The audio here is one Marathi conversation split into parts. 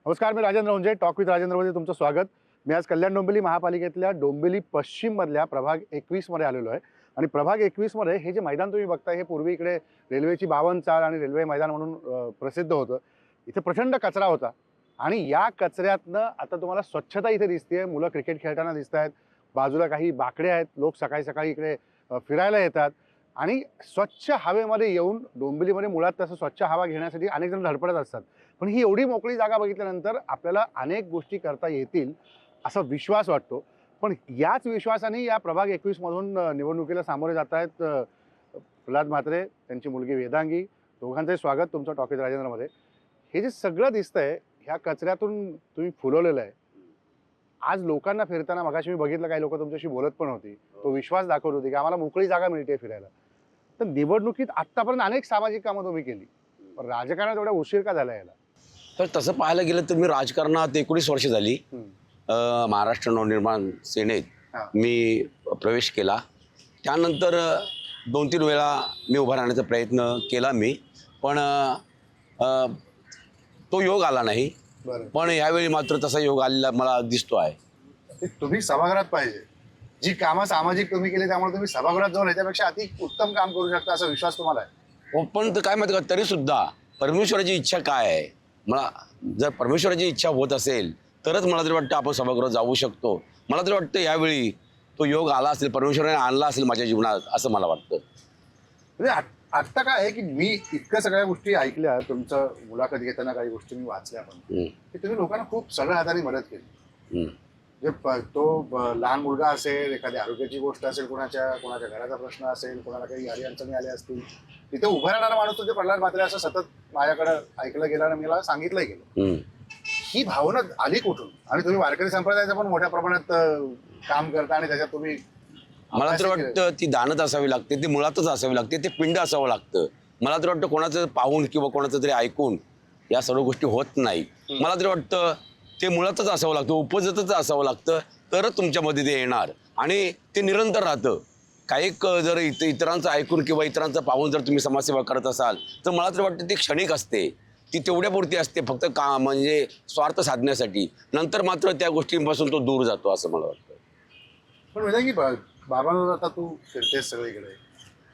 नमस्कार, मी राजेंद्र हुंजे. टॉक विथ राजेंद्रमध्ये तुमचं स्वागत. मी आज कल्याण डोंबिवली महापालिकेतल्या डोंबिवली पश्चिममधल्या प्रभाग 21 मध्ये आलेलो आहे. आणि प्रभाग 21 मध्ये हे जे मैदान तुम्ही बघताय, हे पूर्वी इकडे रेल्वेची 52 चाळ आणि रेल्वे मैदान म्हणून प्रसिद्ध होतं. इथे प्रचंड कचरा होता आणि या कचऱ्यातनं आता तुम्हाला स्वच्छता इथे दिसते. मुलं क्रिकेट खेळताना दिसत आहेत. बाजूला काही बाकडे आहेत. लोक सकाळी सकाळी इकडे फिरायला येतात आणि स्वच्छ हवेमध्ये येऊन डोंबिवलीमध्ये मुळात तसं स्वच्छ हवा घेण्यासाठी अनेक जण धडपडत असतात. पण ही एवढी मोकळी जागा बघितल्यानंतर आपल्याला अनेक गोष्टी करता येतील असा विश्वास वाटतो. पण याच विश्वासाने या प्रभाग 21 मधून निवडणुकीला सामोरे जात आहेत प्रल्हाद म्हात्रे, त्यांची मुलगी वेदांगी. दोघांचंही स्वागत तुमचं टॉक विथ राजेंद्रमध्ये. हे जे सगळं दिसतंय ह्या कचऱ्यातून तुम्ही फुलवलेलं आहे. आज लोकांना फिरताना मगाशी मी बघितलं, काही लोक तुमच्याशी बोलत पण होती, तो विश्वास दाखवत होती की आम्हाला मोकळी जागा मिळते फिरायला. तर निवडणुकीत आत्तापर्यंत अनेक सामाजिक कामं तुम्ही केली, पण राजकारणात एवढा उशीर का झाला याला? तर तसं पाहायला गेलं तर मी राजकारणात 19 वर्ष झाली. महाराष्ट्र नवनिर्माण सेनेत मी प्रवेश केला. त्यानंतर 2-3 वेळा मी उभा राहण्याचा प्रयत्न केला मी, पण तो योग आला नाही. पण यावेळी मात्र तसा योग आलेला मला दिसतो आहे. तुम्ही सभागृहात पाहिजे. जी कामं सामाजिक तुम्ही केली त्यामुळे तुम्ही सभागृहात जाऊन याच्यापेक्षा अति उत्तम काम करू शकता असा विश्वास तुम्हाला आहे. पण काय माहिती का, तरी सुद्धा परमेश्वराची इच्छा काय आहे, मला जर परमेश्वराची इच्छा होत असेल तरच मला तरी वाटतं आपण सभागृहात जाऊ शकतो. मला तरी वाटतं यावेळी तो योग आला असेल, परमेश्वराने आणला असेल माझ्या जीवनात, असं मला वाटतं. म्हणजे आत्ता काय आहे की मी इतक्या सगळ्या गोष्टी ऐकल्या, तुमचं मुलाखत घेताना काही गोष्टी मी वाचल्या पण, की तुम्ही लोकांना खूप सरळ हाताने मदत केली. तो लहान मुलगा असेल, एखादी आरोग्याची गोष्ट असेल, कोणाच्या घराचा प्रश्न असेल, कोणाला काही अडचणी आल्या असतील, तिथे उभा राहणारा माणूस म्हणजे प्रल्हाद म्हात्रे असं सतत माझ्याकडे ऐकलं गेलं आणि मला सांगितलंय गेलं. ही भावना आली कुठून? आणि तुम्ही वारकरी संप्रदायाचं पण मोठ्या प्रमाणात काम करता आणि त्याच्यात तुम्ही, मला तर वाटतं ती दानत असावी लागते, ती मुळातच असावी लागते, ते पिंड असावं लागतं. मला तर वाटतं कोणाचं पाहून किंवा कोणाचं तरी ऐकून या सर्व गोष्टी होत नाही. मला तरी वाटतं ते मुळातच असावं लागतं, उपजतच असावं लागतं, तरच तुमच्यामध्ये ते येणार आणि ते निरंतर राहतं. काही जर इतरांचं ऐकून किंवा इतरांचं पाहून जर तुम्ही समाजसेवा करत असाल तर मला तर वाटतं ती क्षणिक असते, ती तेवढ्यापुरती असते, फक्त का म्हणजे स्वार्थ साधण्यासाठी. नंतर मात्र त्या गोष्टींपासून तो दूर जातो असं मला वाटतं. पण म्हणजे की बाबांवर आता तू फिरतेस सगळीकडे,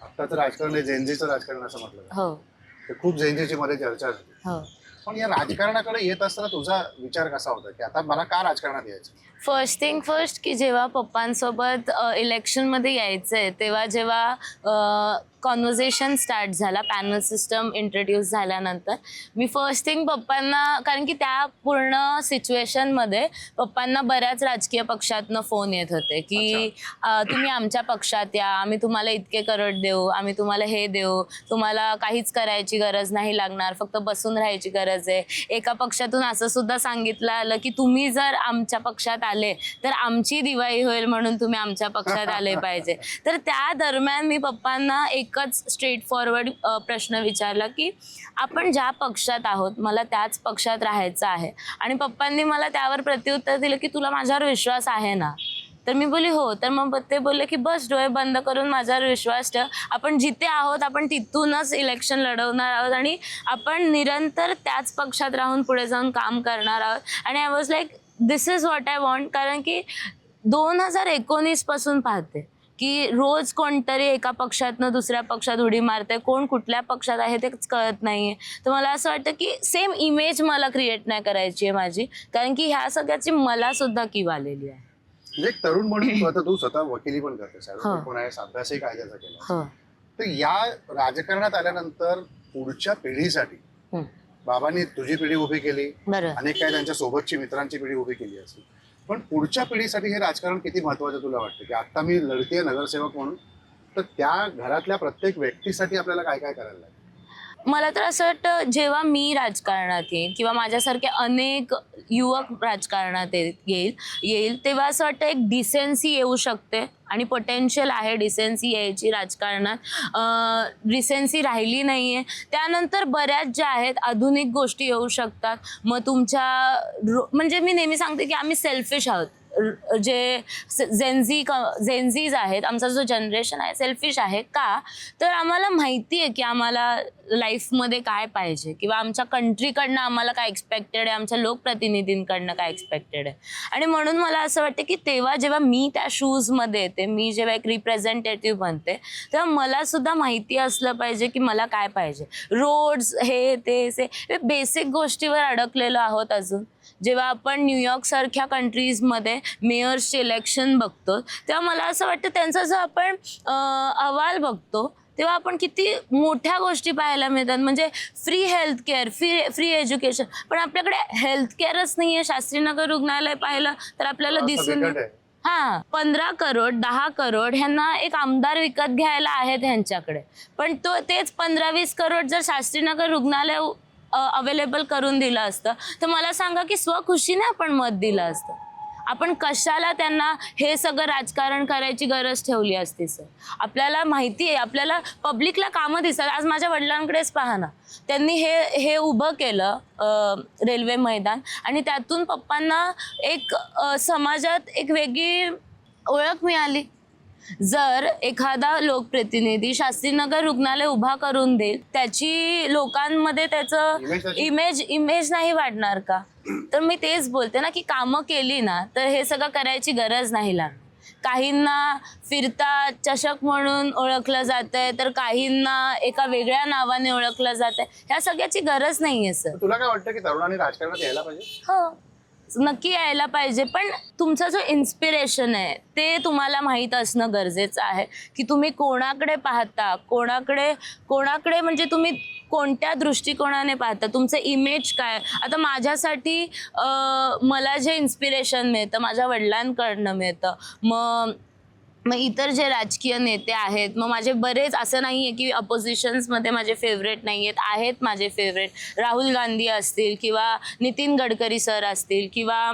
आत्ताचं राजकारण आहे झेंझीचं राजकारण असं म्हटलं, ते खूप झेंझीची मध्ये चर्चा झाली. पण या राजकारणाकडे येत असताना तुझा विचार कसा होता की आता मला का राजकारणात यायचं? फर्स्ट थिंग फर्स्ट की जेव्हा पप्पांसोबत इलेक्शनमध्ये यायचंय तेव्हा जेव्हा कॉन्व्हर्सेशन स्टार्ट झाला, पॅनल सिस्टम इंट्रोड्यूस झाल्यानंतर मी फर्स्ट थिंग पप्पांना, कारण की त्या पूर्ण सिच्युएशनमध्ये पप्पांना बऱ्याच राजकीय पक्षातनं फोन येत होते की तुम्ही आमच्या पक्षात या, आम्ही तुम्हाला इतके करोड देऊ, आम्ही तुम्हाला हे देऊ, तुम्हाला काहीच करायची गरज नाही लागणार, फक्त बसून राहायची गरज आहे. एका पक्षातून असं सुद्धा सांगितलं आलं की तुम्ही जर आमच्या पक्षात आले तर आमची दिवाळी होईल, म्हणून तुम्ही आमच्या पक्षात आले पाहिजे. तर त्या दरम्यान मी पप्पांना एकच स्ट्रेट फॉरवर्ड प्रश्न विचारला की आपण ज्या पक्षात आहोत मला त्याच पक्षात राहायचं आहे. आणि पप्पांनी मला त्यावर प्रत्युत्तर दिलं की तुला माझ्यावर विश्वास आहे ना? तर मी बोलली हो. तर मग ते बोलले की बस डोळे बंद करून माझ्यावर विश्वास ठेव, आपण जिथे आहोत आपण तिथूनच इलेक्शन लढवणार आहोत आणि आपण निरंतर त्याच पक्षात राहून पुढे जाऊन काम करणार आहोत. आणि I was like this is what I want. कारण की 2019 पासून पाहते की रोज कोणतरी एका पक्षातनं दुसऱ्या पक्षात उडी मारते, कोण कुठल्या पक्षात आहे तेच कळत नाहीये. तर मला असं वाटतं की सेम इमेज मला क्रिएट नाही करायची आहे माझी, कारण की ह्या सगळ्याची मला सुद्धा कीव आलेली आहे. म्हणजे एक तरुण म्हणून आता तू स्वतः वकिली पण करतेस, अभ्यासही कायद्याचा केला. तर या राजकारणात आल्यानंतर पुढच्या पिढीसाठी बाबांनी तुझी पिढी उभी केली, अनेक काही त्यांच्या सोबतची मित्रांची पिढी उभी केली असेल, पण पुढच्या पिढीसाठी हे राजकारण किती महत्वाचं तुला वाटतं? की आता मी लढतीये नगरसेवक म्हणून, तर त्या घरातल्या प्रत्येक व्यक्तीसाठी आपल्याला काय काय करायला लागेल? मला तर असं वाटतं जेव्हा मी राजकारणात येईल किंवा माझ्यासारखे अनेक युवक राजकारणात येईल तेव्हा असं वाटतं एक डिसेन्सी येऊ शकते आणि पोटेन्शियल आहे डिसेन्सी यायची राजकारणात. डिसेन्सी राहिली नाही आहे. त्यानंतर बऱ्याच ज्या आहेत आधुनिक गोष्टी येऊ शकतात. मग तुमच्या म्हणजे मी नेहमी सांगते की आम्ही सेल्फिश आहोत. जे जेन्झीज आहेत, आमचा जो जनरेशन आहे सेल्फिश आहे. का तर आम्हाला माहिती आहे की आम्हाला लाईफमध्ये काय पाहिजे किंवा आमच्या कंट्रीकडनं आम्हाला काय एक्सपेक्टेड आहे, आमच्या लोकप्रतिनिधींकडनं काय एक्सपेक्टेड आहे. आणि म्हणून मला असं वाटतं की तेव्हा जेव्हा मी त्या शूजमध्ये येते, मी जेव्हा एक रिप्रेझेंटेटिव्ह बनते, तेव्हा मला सुद्धा माहिती असलं पाहिजे की मला काय पाहिजे. रोड्स हे ते बेसिक गोष्टीवर अडकलेलो आहोत अजून. जेव्हा आपण न्यूयॉर्क सारख्या कंट्रीजमध्ये मेयर्सचे इलेक्शन बघतो, तेव्हा मला असं वाटतं त्यांचा जो आपण अहवाल बघतो, तेव्हा आपण किती मोठ्या गोष्टी पाहायला मिळतात. म्हणजे फ्री हेल्थकेअर, फ्री एज्युकेशन, पण आपल्याकडे हेल्थकेअरच नाही आहे. शास्त्रीनगर रुग्णालय पाहिलं तर आपल्याला दिसून हां, 15 करोड 10 करोड ह्यांना एक आमदार विकत घ्यायला आहेत ह्यांच्याकडे, पण तेच 15-20 करोड जर शास्त्रीनगर रुग्णालय अवेलेबल करून दिलं असतं तर मला सांगा की स्वखुशीने आपण मत दिलं असतं. आपण कशाला त्यांना हे सगळं राजकारण करायची गरज ठेवली असती सर. आपल्याला माहिती आहे, आपल्याला पब्लिकला कामं दिसतात. आज माझ्या वडिलांकडेच पहा ना, त्यांनी हे उभं केलं रेल्वे मैदान, आणि त्यातून पप्पांना एक समाजात एक वेगळी ओळख मिळाली. जर एखादा लोकप्रतिनिधी शास्त्रीनगर रुग्णालय उभा करून देईल, त्याची लोकांमध्ये त्याचं इमेज नाही वाढणार का? तर मी तेच बोलते ना की कामं केली ना तर हे सगळं करायची गरज नाही लागणार. काहींना फिरता चषक म्हणून ओळखलं जातंय, तर काहींना एका वेगळ्या नावाने ओळखलं जातंय. ह्या सगळ्याची गरज नाहीये सर. तुला काय वाटतं की तरुणांनी राजकारणात यायला पाहिजे? हो, नक्की यायला पाहिजे, पण तुमचा जो इन्स्पिरेशन आहे ते तुम्हाला माहीत असणं गरजेचं आहे की तुम्ही कोणाकडे पाहता, कोणाकडे म्हणजे तुम्ही कोणत्या दृष्टिकोनाने पाहता, तुमचं इमेज काय. आता माझ्यासाठी मला जे इन्स्पिरेशन मिळतं माझ्या वडिलांकडनं मिळतं, मग इतर जे राजकीय नेते आहेत, मग माझे बरेच, असं नाही आहे की अपोजिशन्समध्ये माझे फेवरेट नाही आहेत माझे फेवरेट. राहुल गांधी असतील किंवा नितीन गडकरी सर असतील किंवा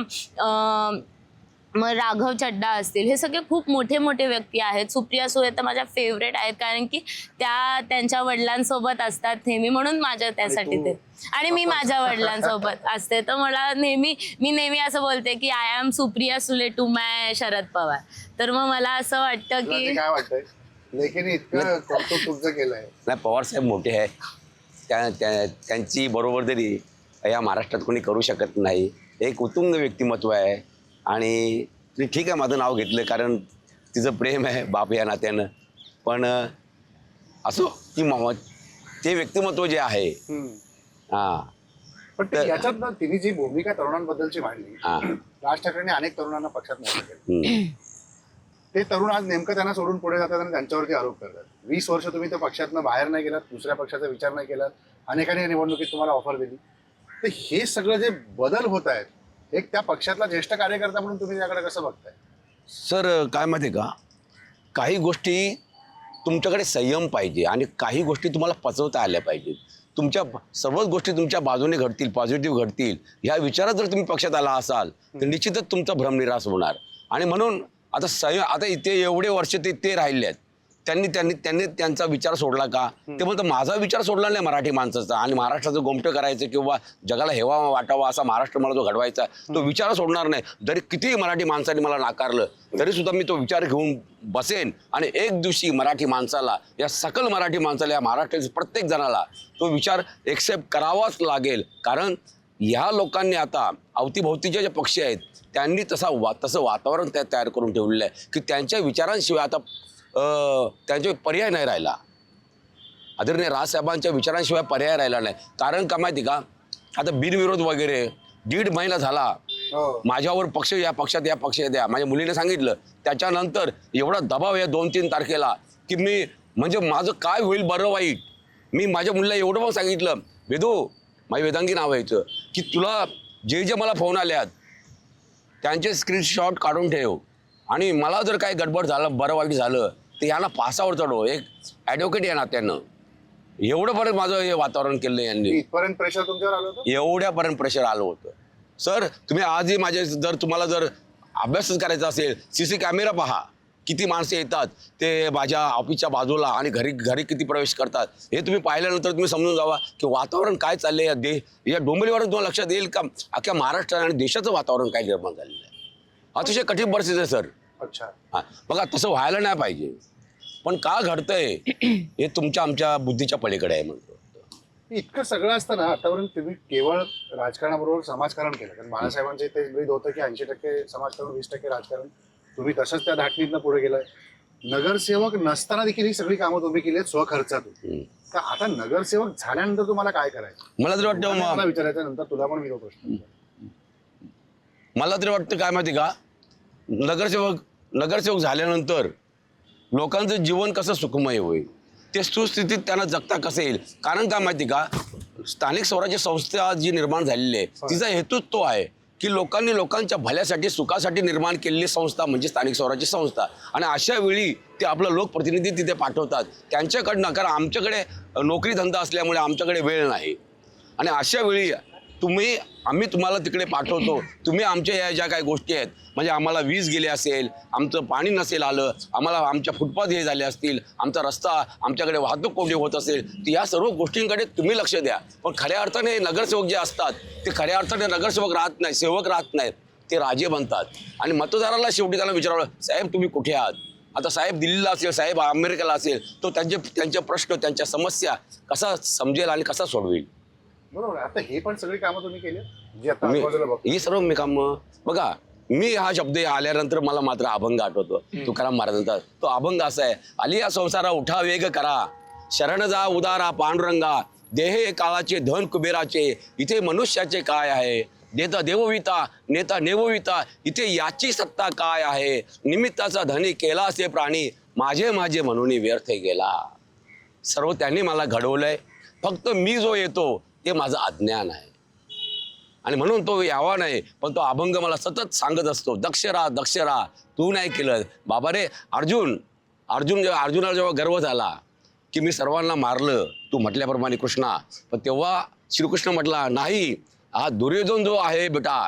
मग राघव चड्डा असतील, हे सगळे खूप मोठे मोठे व्यक्ती आहेत. सुप्रिया सुळे तर माझ्या फेवरेट आहेत, कारण की त्या त्यांच्या वडिलांसोबत असतात नेहमी, म्हणून माझ्या त्यासाठी ते. आणि मी माझ्या वडिलांसोबत असते, तर मला मी नेहमी असं बोलते की I am Supriya Sule to माय शरद पवार. तर मग मला असं वाटतं की काय वाटतंय लेखीने इतकं कौतुक तुमचं केलंय. नाही, पवार साहेब मोठे आहे, त्यांची बरोबरदारी या महाराष्ट्रात कोणी करू शकत नाही. एक उत्तुंग व्यक्तिमत्व आहे. आणि ठीक आहे, माझं नाव घेतलं कारण तिचं प्रेम आहे बाप या नात्यानं, पण असो की ते व्यक्तिमत्व जे आहे. हां, पण याच्यात ना तिने जी भूमिका तरुणांबद्दलची मांडली, राज ठाकरेंनी अनेक तरुणांना पक्षात मोठं केलं. ते तरुण आज नेमकं त्यांना सोडून पुढे जातात आणि त्यांच्यावरती आरोप करतात. 20 वर्ष तुम्ही त्या पक्षातनं बाहेर नाही गेलात, दुसऱ्या पक्षाचा विचार नाही केलात, अनेकांनी निवडणुकीत तुम्हाला ऑफर दिली. तर हे सगळं जे बदल होत आहेत, एक त्या पक्षातला ज्येष्ठ कार्यकर्ता म्हणून तुम्ही त्याकडे कसं बघताय? सर काय माहिती का, काही गोष्टी तुमच्याकडे संयम पाहिजे आणि काही गोष्टी तुम्हाला पचवता आल्या पाहिजेत. तुमच्या सर्वच गोष्टी तुमच्या बाजूने घडतील, पॉझिटिव्ह घडतील, ह्या विचारात जर तुम्ही पक्षात आला असाल तर निश्चितच तुमचा भ्रमनिरास होणार. आणि म्हणून आता इथे एवढे वर्ष ते राहिले आहेत, त्यांनी त्यांचा विचार सोडला का? ते म्हणतात माझा विचार सोडला नाही मराठी माणसाचा, आणि महाराष्ट्राचं गोमटं करायचं किंवा जगाला हेवा वाटावा असा महाराष्ट्र मला जो घडवायचा, तो विचार सोडणार नाही. जरी कितीही मराठी माणसाने मला नाकारलं तरी सुद्धा मी तो विचार घेऊन बसेन, आणि एक दिवशी मराठी माणसाला, या सकल मराठी माणसाला, या महाराष्ट्राच्या प्रत्येक जणाला तो विचार एक्सेप्ट करावाच लागेल. कारण ह्या लोकांनी आता अवतीभोवतीचे जे पक्षी आहेत त्यांनी तसं वातावरण तयार करून ठेवलेलं आहे की त्यांच्या विचारांशिवाय आता त्यांच्या पर्याय नाही राहिला. आदरणीय राजसाहेबांच्या विचारांशिवाय पर्याय राहिला नाही. कारण का माहिती का, आता बिनविरोध वगैरे 1.5 महिना झाला माझ्यावर, पक्ष या पक्षात द्या, माझ्या मुलीने सांगितलं. त्याच्यानंतर एवढा दबाव आहे 2-3 तारखेला की मी, म्हणजे माझं काय होईल बरं वाईट. मी माझ्या मुलीला एवढं पण सांगितलं, वेदू, माझी वेदांगी नाव यायचं, की तुला जे मला फोन आल्यात त्यांचे स्क्रीनशॉट काढून ठेव, आणि मला जर काही गडबड झालं, बरं वाईट झालं, तर यांना फासावर चढव. एक ॲडव्होकेट या नात्यानं एवढंपर्यंत माझं हे वातावरण केलं यांनी. इथपर्यंत प्रेशर तुमच्यावर आलं होतं? एवढ्यापर्यंत प्रेशर आलं होतं सर. तुम्ही आजही तुम्हाला जर अभ्यासच करायचा असेल, CC कॅमेरा पहा, किती माणसं येतात ते माझ्या ऑफिसच्या बाजूला, आणि घरी किती प्रवेश करतात, हे तुम्ही पाहिल्यानंतर तुम्ही समजून जावा की वातावरण काय चाललंय या डोंबिवलीवर. तुम्हाला लक्षात येईल का अख्ख्या महाराष्ट्र आणि देशाचं वातावरण काय निर्माण झालेलं आहे. अतिशय कठीण परिस्थिती आहे सर. अच्छा. हा बघा तसं व्हायला नाही पाहिजे, पण का घडतंय हे तुमच्या आमच्या बुद्धीच्या पलीकडे आहे म्हणतो. इतकं सगळं असतं ना, आतापर्यंत तुम्ही केवळ राजकारणाबरोबर समाजकारण केलं. कारण बाळासाहेबांचे ते ब्रीद होतं की 80% समाजकारण 20% राजकारण. तुम्ही तसंच त्या धाटणीतनं पुढे गेलाय. नगरसेवक नसताना देखील ही सगळी कामं तुम्ही केली आहेत स्वखर्चातून. तर आता नगरसेवक झाल्यानंतर तुम्हाला काय करायचं? मला तरी वाटतं मला विचारायचं, नंतर तुला पण मी तो प्रश्न. मला तरी वाटतं काय माहिती का, नगरसेवक झाल्यानंतर लोकांचं जीवन कसं सुखमय होईल, ते सुस्थितीत त्यांना जगता कसं येईल. कारण काय माहिती का, स्थानिक स्वराज्य संस्था जी निर्माण झालेली आहे तिचा हेतूच तो आहे की लोकांनी लोकांच्या भल्यासाठी सुखासाठी निर्माण केलेली संस्था म्हणजे स्थानिक स्वराज्य संस्था. आणि अशा वेळी ते आपलं लोकप्रतिनिधी तिथे पाठवतात त्यांच्याकडनं, कारण आमच्याकडे नोकरी धंदा असल्यामुळे आमच्याकडे वेळ नाही. आणि अशा वेळी आम्ही तुम्हाला तिकडे पाठवतो, तुम्ही आमच्या या ज्या काही गोष्टी आहेत, म्हणजे आम्हाला वीज गेली असेल, आमचं पाणी नसेल आलं, आम्हाला आमच्या फुटपाथ हे झाले असतील, आमचा रस्ता, आमच्याकडे वाहतूक कोंडी होत असेल, तर या सर्व गोष्टींकडे तुम्ही लक्ष द्या. पण खऱ्या अर्थाने नगरसेवक जे असतात ते खऱ्या अर्थाने नगरसेवक राहत नाही, सेवक राहत नाहीत, ते राजे बनतात. आणि मतदाराला शेवटी त्याला विचारावं, साहेब तुम्ही कुठे आहात? आता साहेब दिल्लीला असेल, साहेब अमेरिकेला असेल, तो त्यांचे प्रश्न, त्यांच्या समस्या कसा समजेल आणि कसा सोडवेल. बरोबर. आता हे पण सगळी कामं तुम्ही केली जी आता आजूबाजूला बघतो. ही सर्व मी काम बघा. मी हा शब्द आल्यानंतर मला मात्र अभंग आठवतो तुकाराम महाराजांचा. तो अभंग असा आहे, आली या संसारा उठा वेग करा, शरण जा उदारा पांडुरंगा, देहे काळाचे धन कुबेराचे, इथे मनुष्याचे काय आहे, देता देवविता नेता नेवविता, इथे याची सत्ता काय आहे, निमित्ताचा धनी केला असे प्राणी, माझे माझे म्हणून व्यर्थ गेला. सर्व त्यांनी मला घडवलंय, फक्त मी जो येतो ते माझं अज्ञान आहे. आणि म्हणून तो यावा नाही, पण तो अभंग मला सतत सांगत असतो, दक्ष राहा, तू नाही केलं बाबा रे. अर्जुनाला जेव्हा गर्व झाला की मी सर्वांना मारलं तू म्हटल्याप्रमाणे कृष्णा, पण तेव्हा श्रीकृष्ण म्हटला नाही, हा दुर्योधन जो आहे बेटा,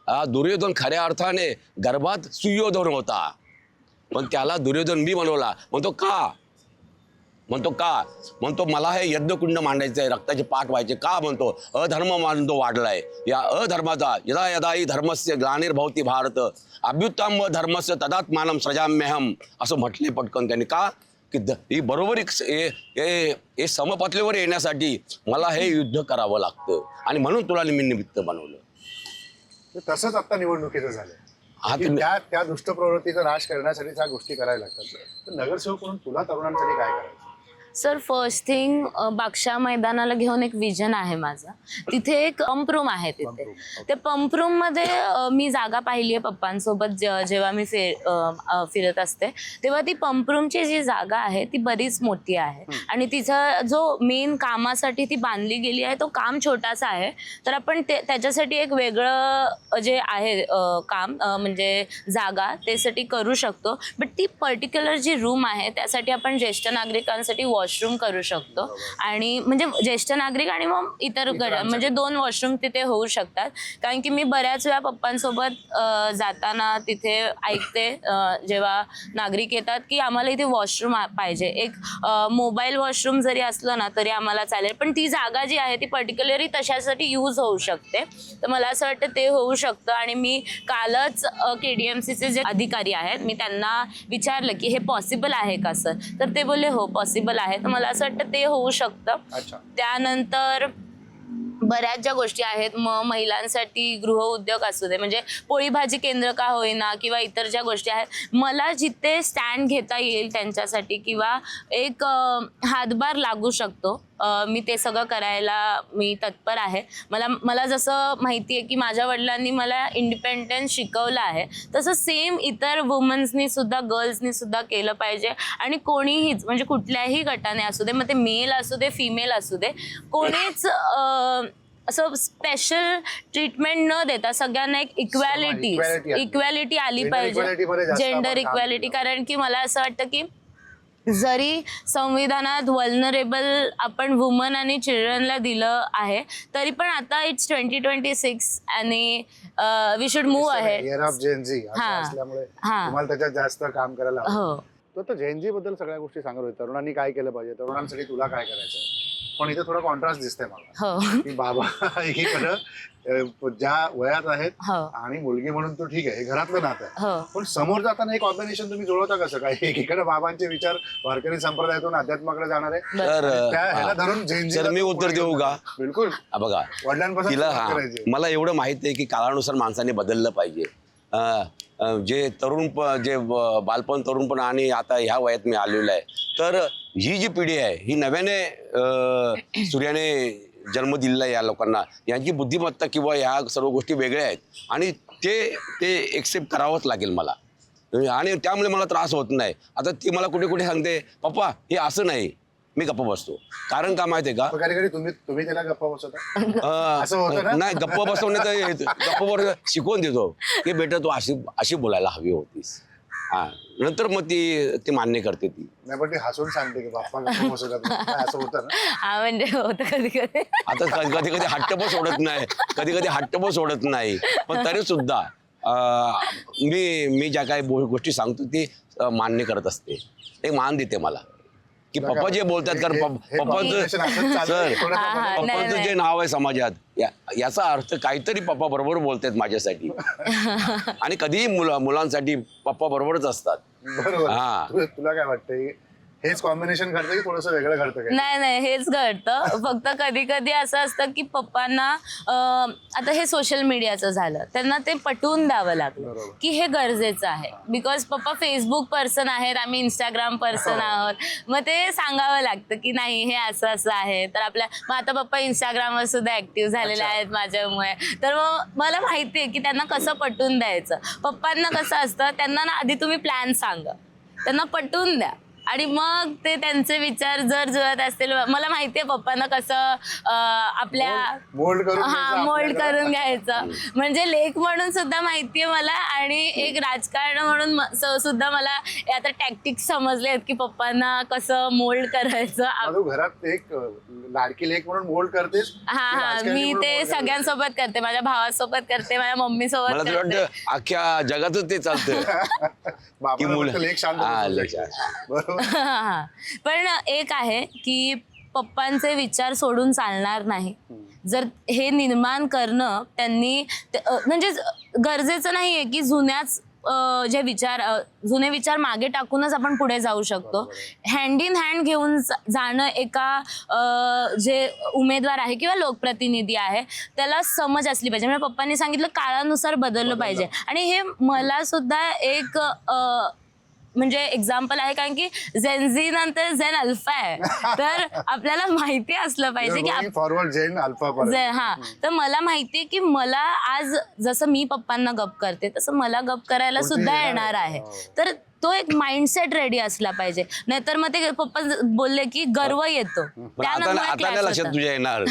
हा दुर्योधन खऱ्या अर्थाने गर्भात सुयोधन होता, पण त्याला दुर्योधन मी बनवला. म्हणतो मला हे यज्ञकुंड मांडायचं आहे, रक्ताचे पाठ व्हायचे. का म्हणतो, अधर्म मानतो वाढलाय, या अधर्माचा यदा यदाही धर्मस्य ग्लानिर्भवती भारत, अभ्युत्तम धर्मस्य तदात्मानं सृजाम्यहम, असं म्हटले पटकन त्यांनी. का की ही बरोबरी हे समपातळीवर येण्यासाठी मला हे युद्ध करावं लागतं, आणि म्हणून तुला मी निमित्त बनवलं. तसंच आता निवडणुकीचं झालं. त्या दुष्ट प्रवृत्तीचा नाश करण्यासाठी त्या गोष्टी करायला लागतात. तर नगरसेवक म्हणून तुला तरुणांसाठी काय करायचं? सर फर्स्ट थिंग, बागशा मैदानाला घेऊन एक विजन आहे माझा. तिथे एक पंप रूम आहे. तिथे ते पंप रूम मध्ये मी जागा पाहिली आहे पप्पांसोबत. जेव्हा मी फिरत असते तेव्हा ती पंप रूमची जी जागा आहे ती बरीच मोठी आहे, आणि तिचा जो मेन कामासाठी ती बांधली गेली आहे तो काम छोटासा आहे. तर आपण त्याच्यासाठी एक वेगळं जे आहे काम म्हणजे जागा त्यासाठी करू शकतो. बट ती पर्टिक्युलर जी रूम आहे त्यासाठी आपण ज्येष्ठ नागरिकांसाठी वॉशरूम करू शकतो. आणि म्हणजे ज्येष्ठ नागरिक आणि मग इतर म्हणजे 2 वॉशरूम तिथे होऊ शकतात. कारण की मी बऱ्याच वेळा पप्पांसोबत जाताना तिथे ऐकते जेव्हा नागरिक येतात की आम्हाला इथे वॉशरूम पाहिजे. एक मोबाईल वॉशरूम जरी असलं ना तरी आम्हाला चालेल, पण ती जागा जी आहे ती पर्टिक्युलरली तशासाठी यूज होऊ शकते. तर मला असं वाटतं ते होऊ शकतं. आणि मी कालच KDMCचे जे अधिकारी आहेत मी त्यांना विचारलं की हे पॉसिबल आहे का सर, तर ते बोलले हो पॉसिबल आहे. तर मला असं वाटतं ते होऊ शकतं. त्यानंतर बऱ्याच ज्या गोष्टी आहेत, मग महिलांसाठी गृह उद्योग असू दे, म्हणजे पोळी भाजी केंद्र का होईना, किंवा इतर ज्या गोष्टी आहेत, मला जिथे स्टँड घेता येईल त्यांच्यासाठी किंवा एक हातभार लागू शकतो मी ते सगळं करायला मी तत्पर आहे. मला जसं माहिती आहे की माझ्या वडिलांनी मला इंडिपेंडन्स शिकवलं आहे, तसं सेम इतर वुमन्सनी सुद्धा, गर्ल्सनी सुद्धा केलं पाहिजे. आणि कोणीहीच म्हणजे कुठल्याही गटाने असू दे, मग ते मेल असू दे फिमेल असू दे, कोणीच असं स्पेशल ट्रीटमेंट न देता सगळ्यांना एक इक्वॅलिटी आली पाहिजे, जेंडर इक्वॅलिटी. कारण की मला असं वाटतं की जरी संविधानात वल्नरेबल आपण वुमन आणि चिल्ड्रनला दिलं आहे, तरी पण आता इट्स 2026 आणि वी शुड मूव्ह अहेड. तुम्हाला त्याच्यात जास्त काम करायला हवं. तर जेनजी बद्दल सगळ्या गोष्टी सांगत होते. तरुणांनी काय केलं पाहिजे, तरुणांसाठी तुला काय करायचं? पण इथे थोडा कॉन्ट्रास्ट दिसतंय मला हो की बाबा एकीकडं ज्या वयात आहेत हो आणि मुलगी म्हणून तो ठीक आहे, हे घरातलं नातं आहे. हो पण समोर जाताना हे कॉम्बिनेशन तुम्ही जुळवता कसं काय? एकीकडे बाबांचे विचार वारकरी संप्रदायातून अध्यात्माकडे जाणार आहे, तर त्या ह्याला धरून Gen Z सर मी ला उत्तर देऊ का? बिलकुल बघा वडिलांपासून तिला सुरुवात हा करायची. मला एवढं माहित आहे की काळानुसार माणसाने बदललं पाहिजे. जे जे बालपण तरुणपण आणि आता ह्या वयात मी आलेलो आहे, तर ही जी पिढी आहे ही नव्याने सूर्याने जन्म दिलेला आहे या लोकांना. यांची बुद्धिमत्ता किंवा ह्या सर्व गोष्टी वेगळ्या आहेत आणि ते एक्सेप्ट करावंच लागेल मला. आणि त्यामुळे मला त्रास होत नाही. आता ती मला कुठे कुठे सांगते पप्पा हे असं नाही, मी गप्प बसतो. कारण का माहिती आहे का? कधी कधी तुम्ही त्याला गप्पा बसवता असं होतं ना? नाही, गप्प बसवण्याचं गप्प बरोबर शिकवून देतो की बेटा तू अशी बोलायला हवी होतीस. हा नंतर मग ती मान्य करते ती. नाही पण ती हसून सांगते की बाप्पा गप्पा बसवतात ना. काय असं होतं ना? हा म्हणजे होतं कधी कधी. आता कधी कधी हट्ट पण सोडत नाही, कधी कधी हट्ट पण सोडत नाही, पण तरी सुद्धा मी ज्या काही गोष्टी सांगतो ती मान्य करत असते. एक मान देते मला की पप्पा जे बोलतात, कारण पप्पांचं सर पप्पांचं जे नाव आहे समाजात, याचा अर्थ काहीतरी पप्पा बरोबर बोलतात माझ्यासाठी. आणि कधीही मुलांसाठी पप्पा बरोबरच असतात. बरोबर. हा. तुला काय वाटतंय, हेच कॉम्बिनेशन घडतं की थोडंसं वेगळं घडतं काय? नाही हेच घडतं. फक्त कधी कधी असं असतं की पप्पांना आता हे सोशल मीडियाचं झालं, त्यांना ते पटवून द्यावं लागलं बरोबर. की हे गरजेचं आहे. बिकॉज पप्पा फेसबुक पर्सन आहेत, आम्ही इंस्टाग्राम पर्सन आहोत. मग ते सांगावं लागतं की नाही हे असं असं आहे. तर मग आता पप्पा इंस्टाग्रामवर सुद्धा ऍक्टिव्ह झालेले आहेत माझ्यामुळे. तर मग मला माहिती आहे की त्यांना कसं पटवून द्यायचं. पप्पांना कसं असतं, त्यांना ना आधी तुम्ही प्लॅन सांगा, त्यांना पटवून द्या आणि मग ते त्यांचे विचार जर जुळत असतील. मला माहितीये पप्पांना कसं आपल्या मोल्ड करून घ्यायचं मोल्ड आपल्याला. करून घ्यायचं. म्हणजे लेख म्हणून सुद्धा माहितीये मला आणि एक राजकारण म्हणून सुद्धा मला आता टॅक्टिक्स समजले आहेत की पप्पांना कसं मोल्ड करायचं. मग तू घरात एक लाडकी लेक म्हणून मोल्ड करतेस? हा मी ते सगळ्यांसोबत करते, माझ्या भावासोबत करते, माझ्या मम्मी मला सोबत तर करते. वाटतं अख्ख्या जगातच ते चालतं. बाबा लेक शांत हा, बसवू लेक शकते. शांत. बरोबर. हा. पण एक आहे की पप्पांचे विचार सोडून चालणार नाही. जर हे निर्माण करणं त्यांनी म्हणजे गरजेचं नाहीये की जुने विचार मागे टाकूनच आपण पुढे जाऊ शकतो. हँड इन हँड घेऊन जाणं एका जे उमेदवार आहे किंवा लोकप्रतिनिधी आहे त्याला समज असली पाहिजे. म्हणजे पप्पांनी सांगितलं काळानुसार बदललं पाहिजे आणि हे मला सुद्धा एक म्हणजे एक्झाम्पल आहे. कारण की झेन नंतर झेन अल्फा आहे, तर आपल्याला माहिती असलं पाहिजे की फॉरवर्ड जेन अल्फा हा. तर मला माहितीये की मला आज जसं मी पप्पांना गप करते तसं मला गप करायला सुद्धा येणार आहे. तर तो एक माइंडसेट रेडी असला पाहिजे. नाहीतर मग ते पप्पा बोलले की गर्व येतो, पण आता नाही लक्षात तुझ्या येणार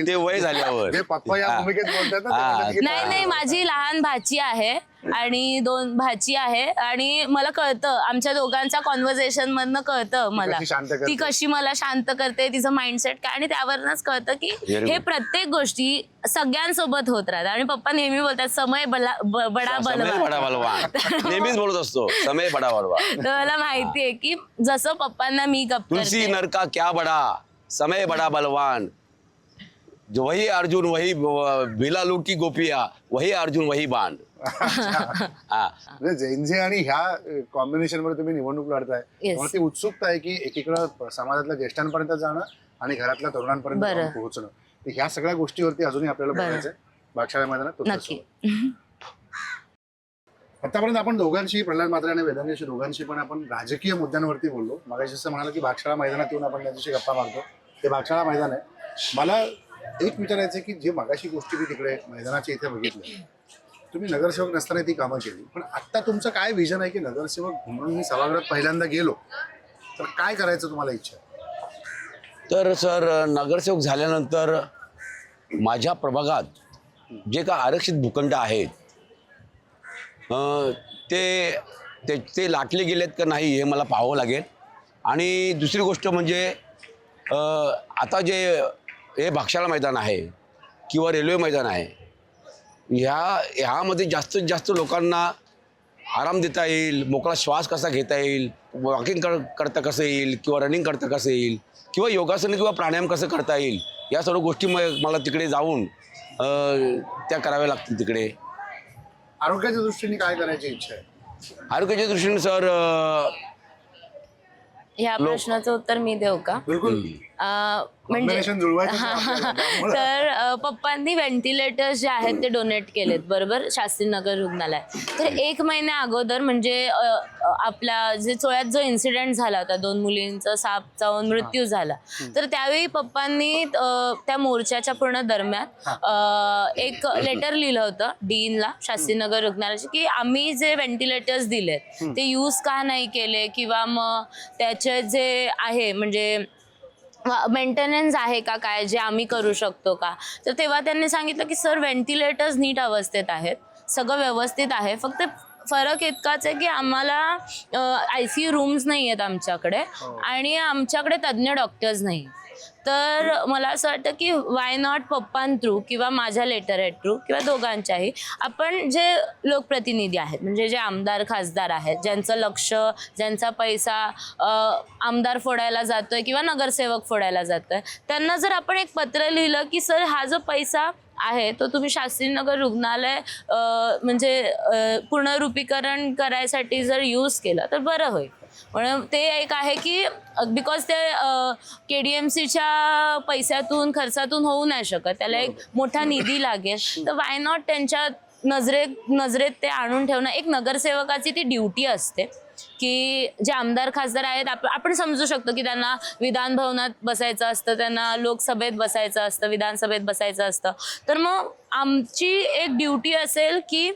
ते वय झाल्यावर. पप्पा या भूमिकेत बोलतात ना, नाही माझी लहान भाची आहे आणि 2 भाची आहे आणि मला कळतं, आमच्या दोघांच्या कॉन्व्हर्सेशन मधनं कळतं मला ती कशी मला शांत करते, तिचं माइंडसेट काय. आणि त्यावरच कळतं की हे प्रत्येक गोष्टी सगळ्यांसोबत होत राहतात. आणि पप्पा नेहमी बोलतात समय बडा बलवान. नेहमीच बोलत असतो समय बडा बलवान. तर मला माहितीये की जसं पप्पांना मी गप्प तुलसी करते, नरका क्या बडा समय बडा बलवान, वही अर्जुन वही बिलालू की गोपिया वही अर्जुन वही बाण. म्हणजे जेनझे आणि ह्या कॉम्बिनेशन मध्ये तुम्ही निवडणूक लढताय. Yes. मला ती उत्सुकता आहे की एकीकडं समाजातल्या ज्येष्ठांपर्यंत जाणं आणि घरातल्या तरुणांपर्यंत बरं. जाऊन पोहोचणं. तर ह्या सगळ्या गोष्टीवरती अजूनही आपल्याला बरं. बोलायचंय बागशाळा मैदानात नक्की. तुमच्यासोबत. आतापर्यंत आपण दोघांशी, प्रल्हाद म्हात्रे आणि वेदांशी दोघांशी पण आपण राजकीय मुद्द्यांवरती बोललो. मगाशी असं म्हणाला की बागशाळा मैदानात येऊन आपण त्यांच्याशी गप्पा मारतो. ते बागशाळा मैदान आहे. मला एक विचारायचं आहे की जे मगाशी गोष्टी मी तिकडे मैदानाच्या इथे बघितल्या, तुम्ही नगरसेवक नसताना ती कामं केली, पण आता तुमचं काय विजन आहे की नगरसेवक म्हणून मी सभागृहात पहिल्यांदा गेलो तर काय करायचं तुम्हाला इच्छा आहे? तर सर नगरसेवक झाल्यानंतर माझ्या प्रभागात जे का आरक्षित भूखंड आहेत ते लाटले गेलेत का नाही हे मला पाहावं लागेल. आणि दुसरी गोष्ट म्हणजे आता जे हे बागशाळा मैदान आहे किंवा रेल्वे मैदान आहे, ह्यामध्ये जास्तीत जास्त लोकांना आराम देता येईल, मोकळा श्वास कसा घेता येईल, वॉकिंग करता कसं येईल किंवा रनिंग करता कसं येईल किंवा योगासन किंवा प्राणायाम कसं करता येईल, या सर्व गोष्टी मला तिकडे जाऊन त्या कराव्या लागतील. तिकडे आरोग्याच्या दृष्टीने काय करायची इच्छा आहे? आरोग्याच्या दृष्टीने सर ह्या प्रश्नाचं उत्तर मी देऊ का? बिलकुल. म्हणजे Combination जुळवायचं आहे आपल्याला. त्यामुळं तर पप्पांनी व्हेंटिलेटर्स जे आहेत ते डोनेट केलेत, बरोबर, शास्त्रीनगर रुग्णालय. तर 1 महिन्या अगोदर म्हणजे आपला जे चोळ्यात जो इन्सिडेंट झाला होता, 2 मुलींचा साप चावून मृत्यू झाला, तर त्यावेळी पप्पांनी त्या मोर्चाच्या पूर्ण दरम्यान एक लेटर लिहिलं होतं डीनला, शास्त्रीनगर रुग्णालयाचे, की आम्ही जे व्हेंटिलेटर्स दिलेत ते यूज का नाही केले किंवा मग त्याचे जे आहे म्हणजे मेंटेनन्स आहे का काय जे आम्ही करू शकतो का. तर तेव्हा त्यांनी सांगितलं की सर व्हेंटिलेटर्स नीट अवस्थेत आहेत, सगळं व्यवस्थित आहे, फक्त फरक इतकाच आहे की आम्हाला ICU रूम्स नाही आहेत आमच्याकडे आणि आमच्याकडे तज्ज्ञ डॉक्टर्स नाही. तर मला असं वाटतं की वाय नॉट पप्पां थ्रू किंवा माझ्या लेटर हेड थ्रू किंवा दोघांच्याही आपण जे लोकप्रतिनिधी आहेत म्हणजे जे आमदार खासदार आहेत, ज्यांचं लक्ष ज्यांचा पैसा आमदार फोडायला जातोय किंवा नगरसेवक फोडायला जातोय, त्यांना जर आपण एक पत्र लिहिलं की सर हा जो पैसा आहे तो तुम्ही शास्त्रीनगर रुग्णालय म्हणजे पुनरुपीकरण करायसाठी जर यूज केलं तर बरं होईल. म्हणून ते एक आहे की बिकॉज ते KDMCच्या पैशातून खर्चातून होऊ नाही शकत, त्याला एक मोठा निधी लागेल. तर वाय नॉट त्यांच्या नजरेत ते आणून ठेवणं. एक नगरसेवकाची ती ड्युटी असते की जे आमदार खासदार आहेत आपण समजू शकतो की त्यांना विधान भवनात बसायचं असतं, त्यांना लोकसभेत बसायचं असतं, विधानसभेत बसायचं असतं. तर मग आमची एक ड्युटी असेल की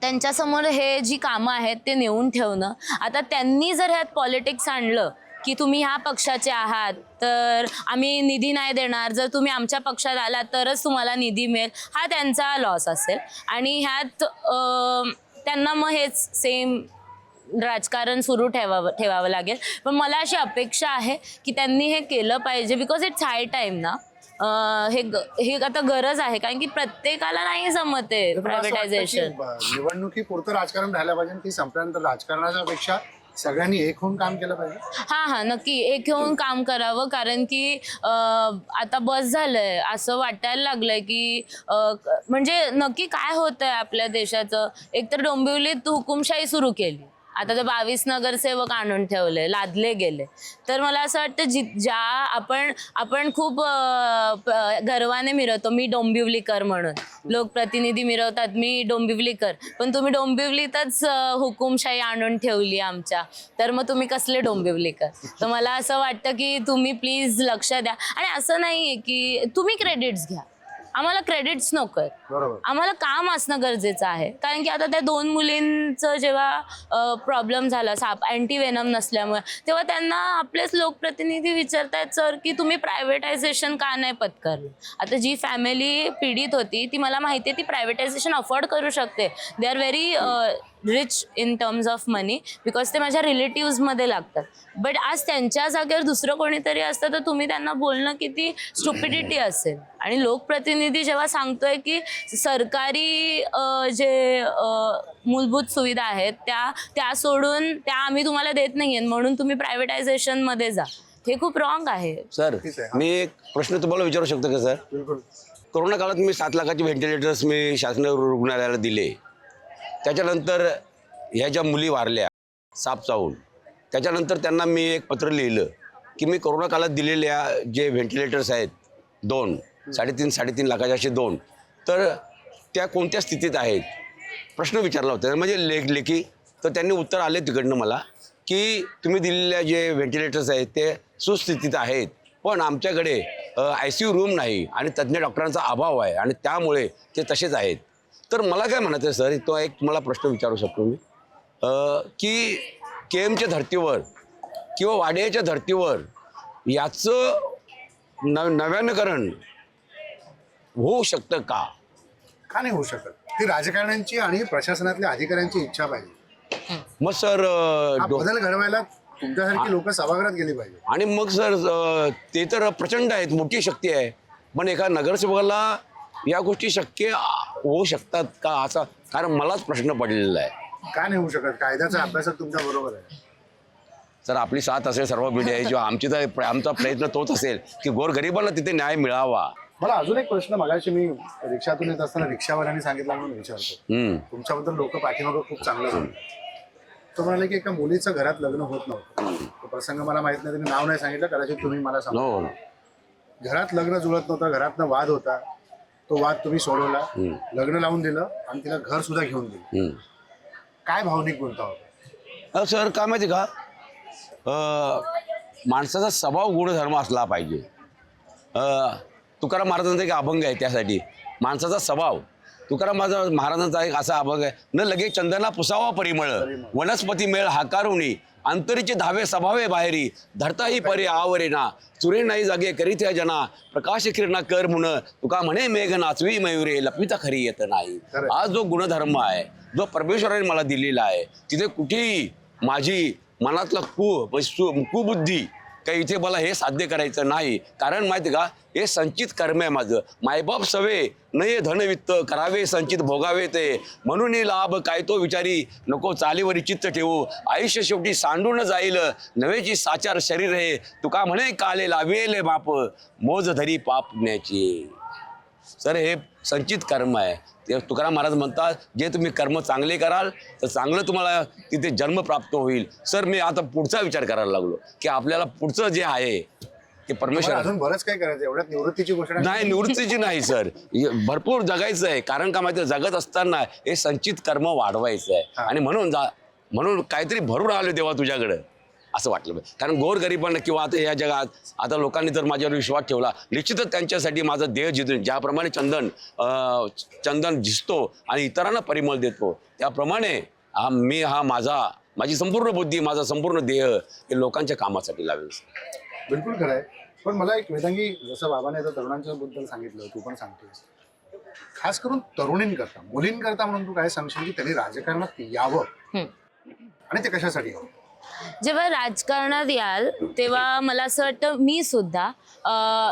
त्यांच्यासमोर हे जी कामं आहेत ते नेऊन ठेवणं. आता त्यांनी जर ह्यात पॉलिटिक्स आणलं की तुम्ही ह्या पक्षाचे आहात तर आम्ही निधी नाही देणार, जर तुम्ही आमच्या पक्षात आलात तरच तुम्हाला निधी मिळेल, हा त्यांचा लॉस असेल. आणि ह्यात त्यांना मग हेच सेम राजकारण सुरू ठेवावं लागेल. पण मला अशी अपेक्षा आहे की त्यांनी हे केलं पाहिजे बिकॉज इट्स हाय टाईम ना. हे आता गरज आहे कारण की प्रत्येकाला नाही जमत आहे प्रायव्हेटायझेशन. निवडणुकीपुरतं राजकारण राहायला पाहिजे, ती संपल्यानंतर राजकारणाच्या पेक्षा सगळ्यांनी एक होऊन काम केलं पाहिजे. हा नक्की एक होऊन काम करावं. कारण की आता बस झालंय असं वाटायला लागलंय की म्हणजे नक्की काय होतंय आपल्या देशाचं. एकतर डोंबिवलीत हुकुमशाही सुरू केली, आता ते 22 नगरसेवक आणून ठेवले, लादले गेले. तर मला असं वाटतं ज्या आपण खूप गर्वाने मिरवतो मी डोंबिवलीकर म्हणून, लोकप्रतिनिधी मिरवतात मी डोंबिवलीकर, पण तुम्ही डोंबिवलीतच हुकुमशाही आणून ठेवली आमच्या, तर मग तुम्ही कसले डोंबिवलीकर. तर मला असं वाटतं की तुम्ही प्लीज लक्ष द्या. आणि असं नाहीये की तुम्ही क्रेडिट्स घ्या, आम्हाला क्रेडिट्स नको आहेत, बरोबर. आम्हाला काम असणं गरजेचं आहे. कारण की आता त्या 2 मुलींचं जेव्हा प्रॉब्लेम झाला साप अँटीवेनम नसल्यामुळे, तेव्हा त्यांना आपलेच लोकप्रतिनिधी विचारतायत सर की तुम्ही प्रायव्हेटायझेशन का नाही पत्करलं. आता जी फॅमिली पीडित होती ती मला माहिती आहे ती प्रायव्हेटायझेशन अफोर्ड करू शकते, they are very rich in terms of money because ते माझ्या रिलेटिव्समध्ये लागतात. बट आज त्यांच्या जागेवर दुसरं कोणीतरी असतं तर तुम्ही त्यांना बोलणं किती स्टुपिडिटी असेल. आणि लोकप्रतिनिधी जेव्हा सांगतोय की सरकारी जे मूलभूत सुविधा आहेत त्या सोडून त्या आम्ही तुम्हाला देत नाहीये म्हणून तुम्ही प्रायव्हेटायझेशनमध्ये जा, हे खूप रॉंग आहे. सर मी एक प्रश्न तुम्हाला विचारू शकतो का सर? बिलकुल. कोरोना काळात मी 7 लाखाचे व्हेंटिलेटर्स मी शासकीय रुग्णालयाला दिले. त्याच्यानंतर ह्या ज्या मुली वारल्या साप चावून, त्याच्यानंतर त्यांना मी एक पत्र लिहिलं की मी कोरोना काळात दिलेल्या जे व्हेंटिलेटर्स आहेत 2 3.5 लाखाचे असे 2, तर त्या कोणत्या स्थितीत आहेत प्रश्न विचारला होता म्हणजे लेखी. तर त्यांनी उत्तर आले तिकडनं मला की तुम्ही दिलेल्या जे व्हेंटिलेटर्स आहेत ते सुस्थितीत आहेत, पण आमच्याकडे ICU रूम नाही आणि तज्ज्ञ डॉक्टरांचा अभाव आहे आणि त्यामुळे ते तसेच आहेत. तर मला काय म्हणायचं सर, तो एक मला प्रश्न विचारू शकतो मी की KMच्या धर्तीवर किंवा वाडियाच्या धर्तीवर याचं नव्यानकरण होऊ शकतं का? का नाही होऊ शकत? ती राजकारण्यांची आणि प्रशासनातल्या अधिकाऱ्यांची इच्छा पाहिजे. मग सर बदल घडवायला तुमच्यासारखी लोक सभागृहात गेली पाहिजे. आणि मग सर ते तर प्रचंड आहेत, मोठी शक्ती आहे, पण एका नगरसेवकाला या गोष्टी शक्य होऊ शकतात का असा कारण मलाच प्रश्न पडलेला आहे. का नाही होऊ शकत? कायद्याचा अभ्यासक तुमच्या बरोबर आहे. सर आपली साथ असेल सर्व मीडियाची, आमची तर आमचा प्रयत्न तोच असेल की गोरगरिबांना तिथे न्याय मिळावा. मला अजून एक प्रश्न, मगाशी मी रिक्षातून येत असताना रिक्षावाल्यांनी सांगितलं म्हणून विचारतो. तुमच्याबद्दल लोक पाठीमागं खूप चांगलं सांगतात. तो म्हणाले की एका मुलीचं घरात लग्न होत नव्हतं. तो प्रसंग मला माहित नाही, त्यांनी नाव नाही सांगितलं, कदाचित तुम्ही मला सांगा. घरात लग्न जुळत नव्हतं, घरातनं वाद होता, तो वाद तुम्ही सोडवला, लग्न लावून दिलं आणि तिला घर सुद्धा घेऊन दिलं. काय भावनिक गुंता होता? सर काय माहिती का, माणसाचा स्वभाव गुणधर्म असला पाहिजे. तुकाराम महाराजांचा एक अभंग आहे त्यासाठी, माणसाचा स्वभाव. तुकाराम महाराजांचा एक असा अभंग आहे, न लगे चंदना पुसावा परिमळ, वनस्पती मेळ हाकारुणी, अंतरीचे धावे स्वभावे बाहेरी, धरताही परे आवरेना, चुरे नाही जागे करीत्या जना, प्रकाश किरणा कर मुन, तुका म्हणे मेघ नाचवी मयुरे, लपिता खरी येत नाही. आज जो गुणधर्म आहे, जो परमेश्वराने मला दिलेला आहे, तिथे कुठेही माझी मनातला कुबुद्धी काही इथे मला हे साध्य करायचं नाही. कारण माहिती का, हे संचित कर्म आहे माझं. मायबाप सवे नये धनवित्त, करावे संचित भोगावे ते, म्हणून लाभ काय तो विचारी, नको चालीवरी चित्त ठेवू, आयुष्य शेवटी सांडून जाईल, नवेची साचार शरीर हे, तुका म्हणे काले लावेले बाप, मोज धरी पाप पुण्याची. सर हे संचित कर्म आहे. ते तुकाराम महाराज म्हणतात, जे तुम्ही कर्म चांगले कराल तर चांगलं तुम्हाला तिथे जन्म प्राप्त होईल. सर मी आता पुढचा विचार करायला लागलो की आपल्याला पुढचं जे आहे ते परमेश्वर. अजून बरंच काय करायचं, एवढ्यात निवृत्तीची घोषणा नाही, निवृत्तीची नाही सर, भरपूर जगायचं आहे. कारण का माहिती, जगत असताना हे संचित कर्म वाढवायचं आहे. आणि म्हणून काहीतरी भरून आलो देवा तुझ्याकडं असं वाटलं. कारण गोरगरिबांना किंवा आता या जगात आता लोकांनी जर माझ्यावर विश्वास ठेवला, निश्चितच त्यांच्यासाठी माझं देह जिथून ज्याप्रमाणे चंदन झिजतो आणि इतरांना परिमळ देतो, त्याप्रमाणे माझी संपूर्ण बुद्धी, माझा संपूर्ण देह हे लोकांच्या कामासाठी लावेल. बिलकुल खरं आहे. पण मला एक वेदांगी, जसं बाबाने आता तरुणांच्या बद्दल सांगितलं, तू पण सांगतेस, खास करून तरुणींकरता, मुलींकरता म्हणून तू काय सांगशील की त्यांनी राजकारणात यावं आणि ते कशासाठी यावं? जेव्हा राजकारणात याल तेव्हा मला असं वाटतं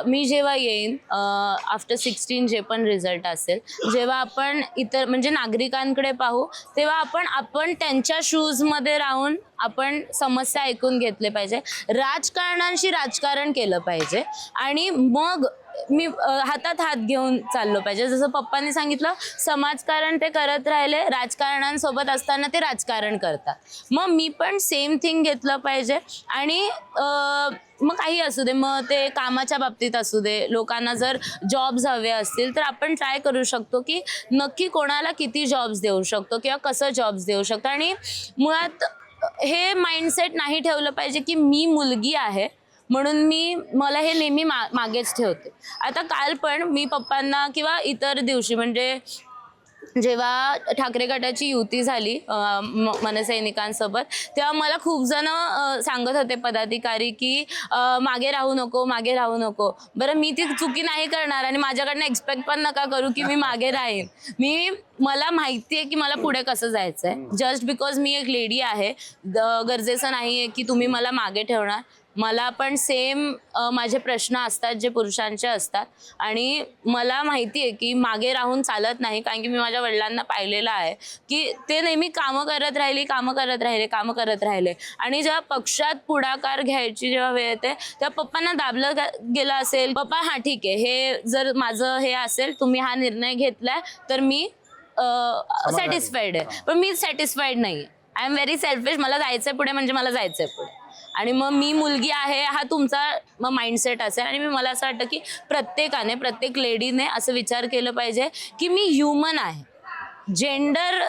मी जेव्हा येईन आफ्टर 16 जे पण रिझल्ट असेल, जेव्हा आपण इतर म्हणजे नागरिकांकडे पाहू, तेव्हा आपण त्यांच्या शूजमध्ये राहून आपण समस्या ऐकून घेतले पाहिजे, राजकारणांशी राजकारण केलं पाहिजे आणि मग मी हातात हात घेऊन चाललो पाहिजे. जसं पप्पांनी सांगितलं, समाजकारण ते करत राहिले, राजकारणांसोबत असताना ते राजकारण करतात. मग मी पण सेम थिंग घेतलं पाहिजे. आणि मग काही असू दे, मग ते कामाच्या बाबतीत असू दे, लोकांना जर जॉब्स हवे असतील तर आपण ट्राय करू शकतो की नक्की कोणाला किती जॉब्स देऊ शकतो किंवा कसं जॉब्स देऊ शकतो. आणि मुळात हे माइंडसेट नाही ठेवलं पाहिजे की मी मुलगी आहे म्हणून मला हे नेहमी मागेच ठेवते. आता काल पण मी पप्पांना किंवा इतर दिवशी म्हणजे जेव्हा ठाकरे गटाची युती झाली मनसैनिकांसोबत, तेव्हा मला खूप जण सांगत होते पदाधिकारी की मागे राहू नको. बरं, मी ती चुकी नाही करणार आणि माझ्याकडनं एक्सपेक्ट पण नका करू की मी मागे राहीन. मला माहिती आहे की मला पुढे कसं जायचं आहे. जस्ट बिकॉज मी एक लेडी आहे गरजेचं नाही आहे की तुम्ही मला मागे ठेवणार. मला पण सेम माझे प्रश्न असतात जे पुरुषांचे असतात आणि मला माहिती आहे की मागे राहून चालत नाही. कारण की मी माझ्या वडिलांना पाहिलेलं आहे की ते नेहमी कामं करत राहिले आणि जेव्हा पक्षात पुढाकार घ्यायची जेव्हा वेळ येते तेव्हा पप्पांना दाबलं गेलं असेल, पप्पा हां ठीक आहे, हे जर माझं हे असेल, तुम्ही हा निर्णय घेतलाय तर मी सॅटिस्फाईड आहे. पण मी सॅटिस्फाईड नाही. I am very selfish. मला जायचंय पुढे म्हणजे मला जायचंय पुढे. आणि मग मी मुलगी आहे हा तुमचा माइंडसेट असेल. आणि मला असं वाटतं की प्रत्येक लेडीने असं विचार केलं पाहिजे की मी ह्युमन आहे, जेंडर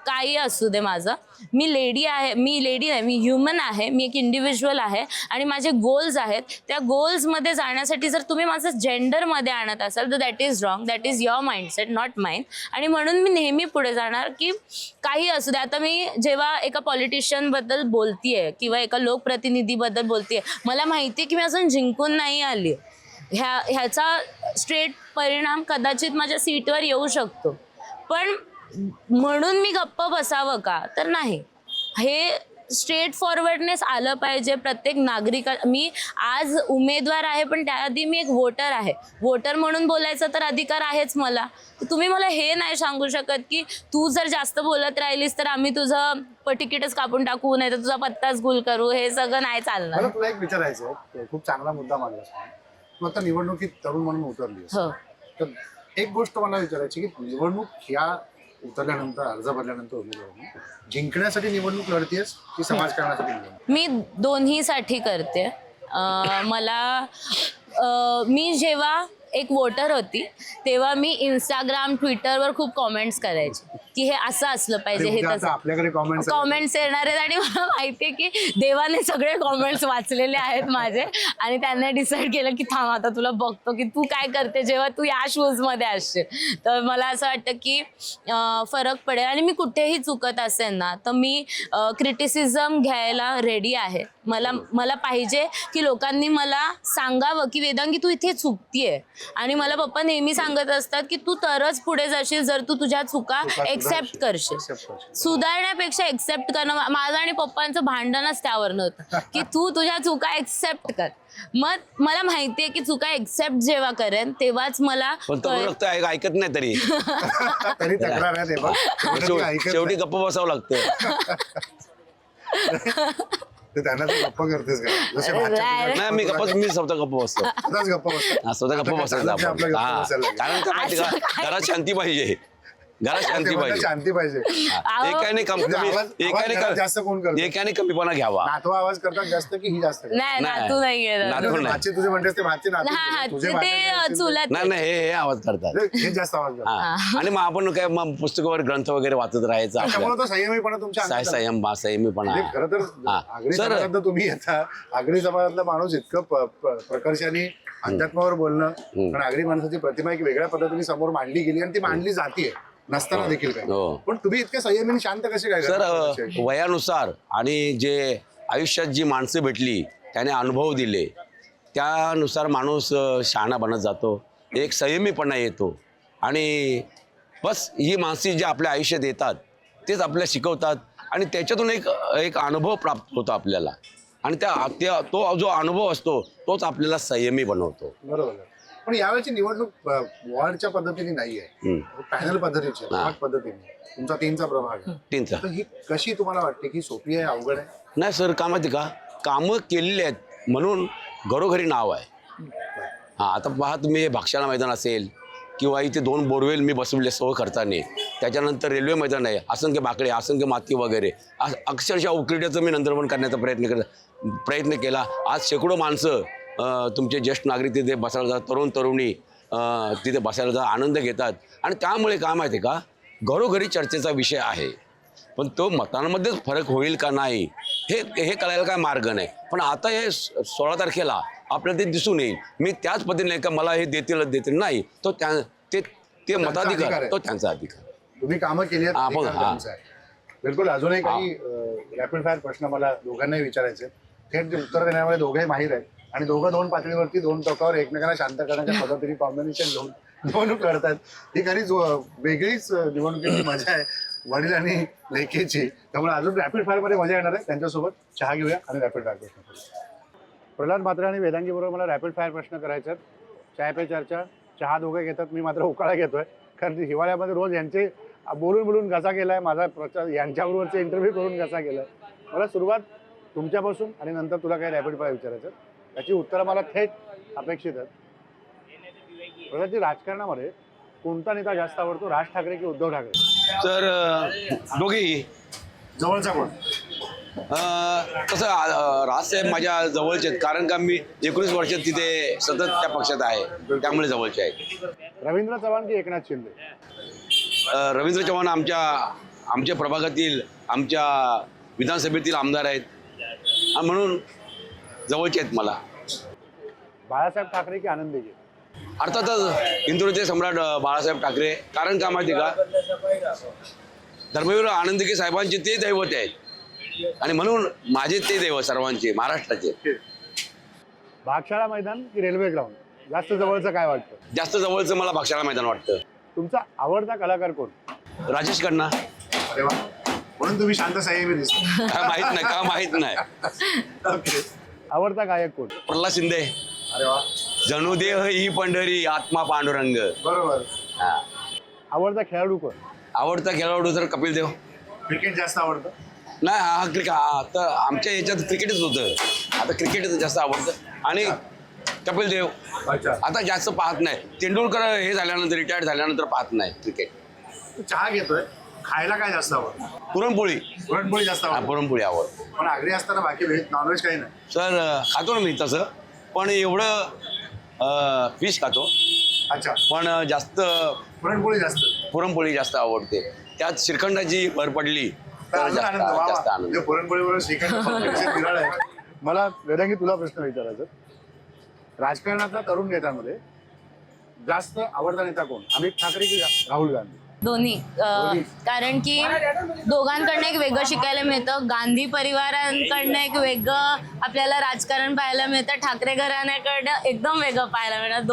काही असू दे माझं, मी लेडी नाही, मी ह्युमन आहे, मी एक इंडिव्हिज्युअल आहे आणि माझे गोल्स आहेत. त्या गोल्समध्ये जाण्यासाठी जर तुम्ही माझं जेंडरमध्ये आणत असाल तर that is wrong. That is your mindset, not mine. आणि म्हणून मी नेहमी पुढे जाणार की काही असू दे. आता मी जेव्हा एका पॉलिटिशियनबद्दल बोलतीये किंवा एका लोकप्रतिनिधीबद्दल बोलतीये, मला माहिती आहे की मी अजून जिंकून नाही आली. ह्याचा स्ट्रेट परिणाम कदाचित माझ्या सीटवर येऊ शकतो. पण म्हणून मी गप्प बसावं का? तर नाही. हे स्ट्रेट फॉरवर्डनेस आलं पाहिजे प्रत्येक नागरिका. मी आज उमेदवार आहे पण त्याआधी मी एक वोटर आहे. वोटर म्हणून बोलायचा तर अधिकार आहेच मला. तुम्ही मला हे नाही सांगू शकत की तू जर जास्त बोलत राहिलीस तर आम्ही तुझं तिकीटच कापून टाकू, नाही तर तुझा पत्ताच गुल करू. हे सगळं नाही चालणार. मला तुला एक विचारायचं आहे, खूप चांगला मुद्दा मांडलास तू. आता निवडणुकीत तरुण म्हणून उतरली, हो. तर एक गोष्ट मला विचारायची की निवडणूक ह्या उतरल्यानंतर, अर्ज भरल्यानंतर उमेदवारांनी जिंकण्यासाठी निवडणूक लढतीयस की समाजकारणासाठी निवडणूक? मी दोन्हीसाठी करते. मी जेव्हा एक वोटर होती तेव्हा मी इंस्टाग्राम, ट्विटरवर खूप कॉमेंट्स करायचे की हे असं असलं पाहिजे, हे आता तसं. आपल्याकडे कॉमेंट्स येणार आहेत आणि मला माहितीये की देवाने सगळे कॉमेंट्स वाचलेले आहेत माझे आणि त्यांनी डिसाईड केलं की थांब आता तुला बघतो की तू काय करते जेव्हा तू या शूज मध्ये असशील. तर मला असं वाटतं की फरक पडेल आणि मी कुठेही चुकत असेल ना तर मी क्रिटिसिझम घ्यायला रेडी आहे. मला पाहिजे की लोकांनी मला सांगावं की वेदांगी तू इथे चुकतीये. आणि मला पप्पा नेहमी सांगत असतात की तू तरच पुढे जाशील जर तू तुझ्या चुका एक्सेप्ट करशील. सुधारण्यापेक्षा एक्सेप्ट करणं. माझं आणि पप्पांचं भांडणच त्यावर नव्हतं की तू तुझ्या चुका एक्सेप्ट कर. मग मला माहितीये की चुका एक्सेप्ट जेव्हा करेन तेव्हाच मला ऐकत नाही तरी तरी तक्रार आहे तेव्हा शेवटी गप्प बसावं लागतं. त्यांना तू गप्पा करतेस का? जसे नाही मी स्वतः गप्प बसतो. गप्पा बसतो. स्वतः गप्प बसायचं आपण. हा, कारण काय माहिती का, घरात शांती पाहिजे. घरात शांती पाहिजे. शांती पाहिजे. जास्त कोण करतो? एकाने कमीपणा घ्यावा. नातवा आवाज करतात जास्त की ही जास्त? नाही नातू नाही भाची तुझे म्हणतेस ते भाची चुलत नाही हे आवाज करतात. हे जास्त आवाज करतात. आणि मग आपण काय मग पुस्तकावर ग्रंथ वगैरे वाचत राहायचं. त्यामुळे तो संयमीपणा तुमच्या संयमीपणा. खरं तर आगरी समाजात तुम्ही येता. आगरी समाजातला माणूस इतकं प्रकर्षाने अध्यात्मावर बोलणं, पण आगरी माणसाची प्रतिमा एक वेगळ्या पद्धतीने समोर मांडली गेली आणि ती मांडली जातीये नसताना देखील काय. पण तुम्ही इतक्या संयमीने शांत कसे काय? सर वयानुसार आणि जे आयुष्यात जी माणसं भेटली त्याने अनुभव दिले त्यानुसार माणूस शहाणा बनत जातो. एक संयमीपणा येतो आणि बस ही माणसे जी आपल्या आयुष्यात येतात तेच आपल्याला शिकवतात आणि त्याच्यातून एक अनुभव प्राप्त होतो आपल्याला आणि तो जो अनुभव असतो तोच आपल्याला संयमी बनवतो. बरोबर. पण यावेळची निवडणूक वॉर्डच्या पद्धतीने नाहीये, पॅनल पद्धतीची पद्धतीने. तुमचा 3चा प्रभाग आहे. 3चा. तर ही कशी तुम्हाला वाटते की सोपी आहे, अवघड आहे? नाही सर, का माहिती का, कामं केलेली आहेत म्हणून घरोघरी नाव आहे. हा, आता पहा तुम्ही, भागशाला मैदान असेल किंवा इथे 2 बोरवेल मी बसवले सव खर्चाने, त्याच्यानंतर रेल्वे मैदान आहे, असंख्य बाकडे, असंख्य माती वगैरे, अक्षरशः उकिरड्याचं मी नंदनवन करण्याचा प्रयत्न केला. आज शेकडो माणसं तुमचे ज्येष्ठ नागरिक तिथे बसायला जातात, तरुण तरुणी तिथे बसायला जातात, आनंद घेतात आणि त्यामुळे काय माहिती आहे का, घरोघरी चर्चेचा विषय आहे. पण तो मतांमध्येच फरक होईल का नाही हे कळायला काय मार्ग नाही. पण आता हे 16 तारखेला आपल्याला ते दिसून येईल. मी त्याच पद्धतीने नाही का मला हे देतील नाही, तो ते मताधिकार तो त्यांचा अधिकार. तुम्ही कामं केली आहेत. बिलकुल. अजूनही काही रॅपिड फायर प्रश्न मला दोघांनाही विचारायचे. थेट उत्तर देण्यामध्ये दोघेही माहीर आहेत आणि दोघं 2 पातळीवरती 2 टोकावर एकमेकांना शांत करण्याच्या पद्धतीने कॉम्बिनेशन घेऊन निवडणूक लढतात. ही खरीच वेगळीच निवडणुकीची मजा आहे, वडील आणि लेकीची. त्यामुळे अजून रॅपिड फायर मध्ये मजा येणार आहे. त्यांच्यासोबत चहा घेऊया आणि रॅपिड फायर प्रश्न करूया. प्रल्हाद म्हात्रे आणि वेदांगी बरोबर मला रॅपिड फायर प्रश्न करायचे आहेत. चाय पे चर्चा. चहा दोघे घेतात, मी मात्र उकाळा घेतोय, कारण हिवाळ्यामध्ये रोज यांचे बोलून घसा केलाय माझा प्रचार, यांच्याबरोबरचे इंटरव्ह्यू करून घसा केलाय. मला सुरुवात तुमच्यापासून आणि नंतर तुला काही रॅपिड फायर विचारायचं, त्याची उत्तरं मला थेट अपेक्षित आहेत. प्रल्हादजी, राजकारणामध्ये कोणता नेता जास्त आवडतो, राज ठाकरे की उद्धव ठाकरे? तर दोघेही. जवळचा कोण? तसं राजसाहेब माझ्या जवळचे आहेत, कारण का मी 19 वर्ष तिथे सतत त्या पक्षात आहे, त्यामुळे जवळचे आहेत. रवींद्र चव्हाण की एकनाथ शिंदे? रवींद्र चव्हाण आमच्या प्रभागातील, आमच्या विधानसभेतील आमदार आहेत म्हणून जवळचे आहेत मला. बाळासाहेब ठाकरे की आनंदीजी? अर्थातच इंदोरचे सम्राट बाळासाहेब ठाकरे, कारण का माहिती का, धर्मवीर आनंदगी साहेबांचे ते दैवत आहेत आणि म्हणून माझे ते दैवत सर्वांचे, महाराष्ट्राचे. भागशाळा मैदान की रेल्वे ग्राउंड? जास्त जवळचं काय वाटतं? जास्त जवळचं मला भागशाळा मैदान वाटतं. तुमचा आवडता कलाकार कोण? राजेश खन्ना. अरे वा. म्हणून तुम्ही शांत संयमी दिसता. काय माहित नाही, का माहित नाही. ओके. आवडता गायक कोण? प्रल्हाद शिंदे. अरे वा, जणू देह ही पंढरी आत्मा पांडुरंग. बरोबर. हा. आवडता खेळाडू कोण? आवडता खेळाडू तर कपिल देव. क्रिकेट जास्त आवडतं? नाही, हा क्रिकेट आता आमच्या याच्यात क्रिकेटच होतं, आता क्रिकेटच जास्त आवडतं. आणि कपिल देव अच्छा. आता जास्त पाहत नाही. तेंडुलकर हे झाल्यानंतर, रिटायर्ड झाल्यानंतर पाहत नाही क्रिकेट. तू चहा घेतोय, खायला काय जास्त आवडतं? पुरणपोळी. पुरणपोळी जास्त हा, आवडतं. पुरणपोळी आवडते. पण आगरी असताना बाकी व्हेज नॉनव्हेज काही नाही? सर खातो ना मी तसं, पण एवढं फिश खातो, अच्छा. पण जास्त पुरणपोळी जास्त. पुरणपोळी जास्त आवडते. त्यात श्रीखंडाची भर पडली तर तर अजून जास्त आनंद. वा जास्त वा. आनंद. म्हणजे पुरणपोळीबरोबर श्रीखंड combination निराळं आहे. मला वेदांगी तुला प्रश्न विचारायचा, राजकारणातल्या तरुण नेत्यांमध्ये जास्त आवडता नेता कोण? अमित ठाकरे की राहुल गांधी? दोन्ही. दोन्ही. कारण की दोघांकडनं एक वेगळं शिकायला मिळतं. गांधी परिवारांकडनं एक वेगळं आपल्याला राजकारण पाहायला मिळतं. ठाकरे घराण्याकडनं एकदम वेगळं पाहायला मिळतं.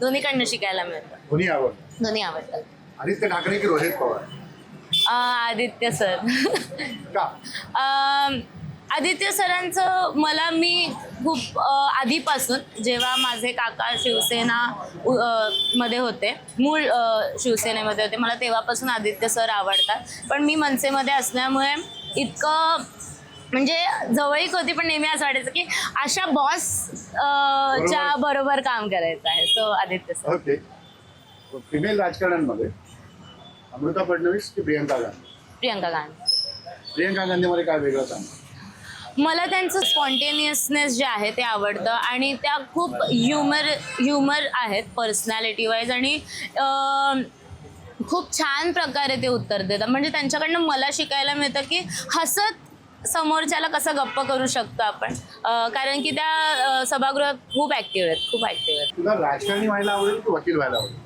दोन्हीकडनं शिकायला मिळतं. कोणी आवडतं? दोन्ही आवडतात. आदित्य ठाकरे की रोहित पवार? आदित्य सर. का? आदित्य सरांचं मी खूप आधीपासून, जेव्हा माझे काका शिवसेना मध्ये होते, मूळ शिवसेनेमध्ये होते, मला तेव्हापासून आदित्य सर आवडतात. पण मी मनसेमध्ये असल्यामुळे इतकं म्हणजे जवळीक होती, पण नेहमी असं वाटायचं की अशा बॉस च्या बरोबर काम करायचं आहे. So Aditya sir. Okay. Female राजकारण्यांमध्ये अमृता फडणवीस की प्रियंका गांधी? प्रियंका गांधी. प्रियंका गांधीमध्ये काय वेगळं सांग? मला त्यांचं स्पॉन्टेनियसनेस जे आहे ते आवडतं आणि त्या खूप ह्युमर आहेत पर्सनॅलिटी वाईज आणि खूप छान प्रकारे ते उत्तर देतात. म्हणजे त्यांच्याकडनं मला शिकायला मिळतं की हसत समोरच्याला कसं गप्प करू शकतो आपण. कारण की त्या सभागृहात खूप ॲक्टिव्ह आहेत. तुला राजकारणी व्हायला आवडेल की वकील व्हायला आवडेल?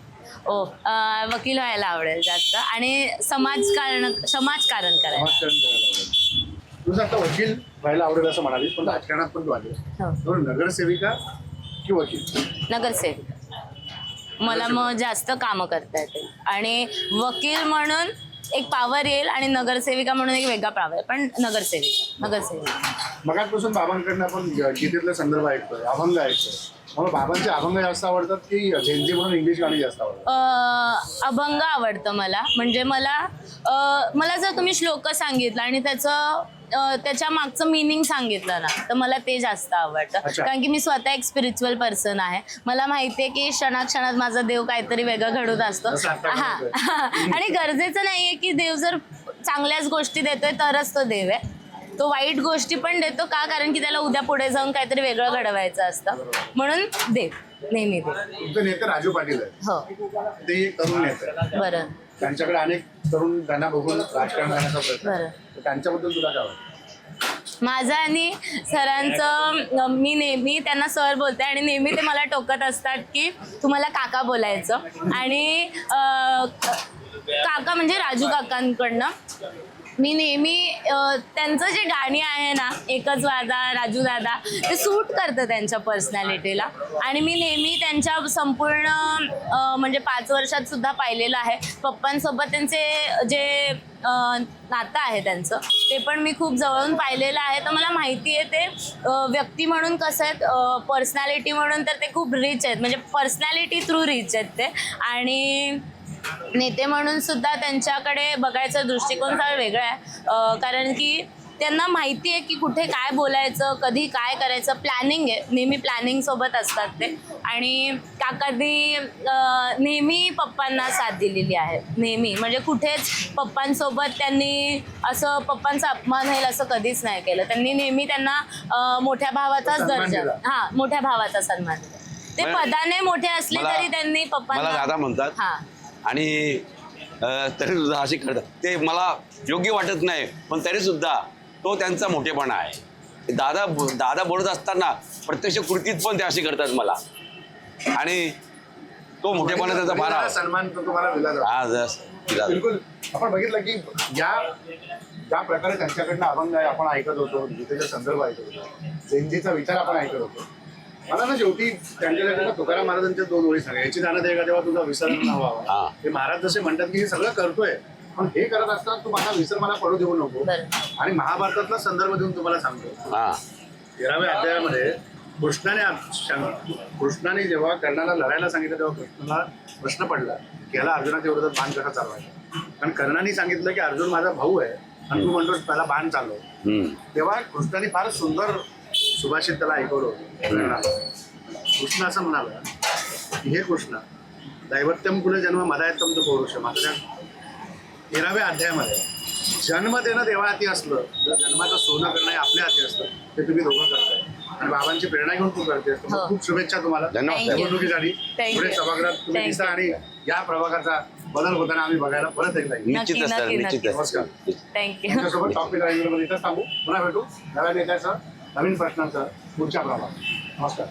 वकील व्हायला आवडेल जास्त आणि समाजकारण करायला. राजकारण करायला आवडेल. तुझं आता वकील व्हायला आवडेल असं म्हणालीस, पण राजकारणात पण तू आलीस. हो. नगरसेविका की वकील? नगरसेविका. मला मग जास्त कामं करता येतील आणि वकील म्हणून एक पावर येईल आणि नगरसेविका म्हणून एक वेगळा पावर आहे. पण नगरसेविका. मगाचपासून बाबांकडनं आपण गीतेतले संदर्भ ऐकतोय, अभंग ऐकतोय. मला बाबांचे अभंग जास्त आवडतात की झेंजी म्हणून इंग्लिश गाणी जास्त आवडतात? अभंग आवडतं मला. म्हणजे मला जर तुम्ही श्लोक सांगितला आणि त्याच्या मागचं मिनिंग सांगितलं ना, तर मला ते जास्त आवडतं. अच्छा. कारण की मी स्वतः एक स्पिरिच्युअल पर्सन आहे. मला माहिती आहे की क्षणाक्षणात माझा देव काहीतरी वेगळं घडवत असतो. जसं आता हा. घडतोय. आणि गरजेचं नाहीये की देव जर चांगल्याच गोष्टी देतोय तरच तो देव आहे. तो वाईट गोष्टी पण देतो का? कारण की त्याला उद्या पुढे जाऊन काहीतरी वेगळं घडवायचं असतं. म्हणून देव, नेहमी देव. तुमचे नेते राजू पाटील आहेत. हो. ते एक तरुण नेते आहेत. बरं. त्यांच्याकडे अनेक तरुण त्यांना बघून राजकारण करण्याचा प्रयत्न आहे. बरं. तर त्यांच्याबद्दल तुला काय वाटतं? माझं आणि सरांचं, मी नेहमी त्यांना सर बोलते आणि नेहमी ते मला टोकत असतात की तुम्हाला काका बोलायचं. आणि काका म्हणजे राजू काकांकडनं मी नेहमी त्यांचं जे गाणी आहे ना, एकच वादा राजू दादा, ते सूट करतं त्यांच्या पर्सनॅलिटीला. आणि मी नेहमी त्यांच्या संपूर्ण म्हणजे 5 वर्षात सुद्धा पाहिलेलं आहे. पप्पांसोबत त्यांचे जे नातं आहे त्यांचं, ते पण मी खूप जवळून पाहिलेलं आहे. तर मला माहिती आहे ते व्यक्ती म्हणून कसं आहेत, पर्सनॅलिटी म्हणून तर ते खूप रिच आहेत. म्हणजे पर्सनॅलिटी थ्रू रिच आहेत ते. आणि नेते म्हणून सुद्धा त्यांच्याकडे बघायचा दृष्टिकोन फार वेगळा आहे. कारण की त्यांना माहिती आहे की कुठे काय बोलायचं, कधी काय करायचं. प्लॅनिंग आहे, नेहमी प्लॅनिंग सोबत असतात ते. आणि काकांनी नेहमी पप्पांना साथ दिलेली आहे. नेहमी म्हणजे कुठेच पप्पांसोबत त्यांनी असं पप्पांचा अपमान होईल असं कधीच नाही केलं. त्यांनी नेहमी त्यांना मोठ्या भावाचाच दर्जा, मोठ्या भावाचा सन्मान दिला. ते पदाने मोठे असले तरी त्यांनी पप्पांना दादा म्हणतात. हा. आणि तरी सुद्धा असे करतात ते मला योग्य वाटत नाही, पण तरी सुद्धा तो त्यांचा मोठेपणा आहे. दादा बोलत असताना प्रत्यक्ष कृतीत पण ते असे करतात मला. आणि तो मोठेपणा त्याचा फार सन्मान तुम्हाला दिला. बिलकुल. आपण बघितलं की ज्या प्रकारे त्यांच्याकडनं अभंग आहे आपण ऐकत होतो, गीतेचा संदर्भ ऐकत होतो, झेंजीचा विचार आपण ऐकत होतो. मला ना शेवटी त्यांच्याकडे तुकाराम महाराजांच्या 2 ओळी सांगा, याची जाणं दे का तेव्हा तुझा विसर न व्हावा. हे महाराज जसे म्हणतात की हे सगळं करतोय पण हे करत असताना तू माझा विसर मला पडू देऊ नको. बरं. आणि महाभारतातला संदर्भ देऊन तुम्हाला सांगतो. हा 13व्या अध्यायामध्ये कृष्णाने जेव्हा कर्णाला लढायला सांगितलं तेव्हा कृष्णाला प्रश्न पडला की याला अर्जुनाच्या विरोधात बाण कसा चालवायचा. कारण कर्णाने सांगितलं की अर्जुन माझा भाऊ आहे आणि तू म्हणतोस त्याला बाण चालव. तेव्हा कृष्णाने फार सुंदर सुभाषित त्याला ऐकवलं होतं कर्णाला. कृष्ण असं म्हणाला की हे कृष्ण दैवत्यम कुल जन्म मदायत्तम तो पौरुष. मात्र 13व्या अध्यायामध्ये जन्म देणं देवा हाती असलं तर जन्माचं सोनं करणं हे आपल्या हाती असतं. ते तुम्ही दोघं करताय आणि बाबांची प्रेरणा घेऊन तू करतेस. हो. खूप शुभेच्छा तुम्हाला धन्यवाद Thank you. निवडणुकीसाठी. Thank पुढे you. सभागृहात तुम्ही Thank दिसा you. आणि या प्रभागाचा बदल होताना आम्ही बघायला परत एकदा येऊ. निश्चितच सर नक्की. निश्चितच. नमस्कार. थँक्यू. तुमच्यासोबत टॉपिक राहिलेलं इथंच थांबू. पुन्हा भेटू नव्या नेत्याचं नवीन प्रश्नांचं पुढच्या प्रभागात. नमस्कार.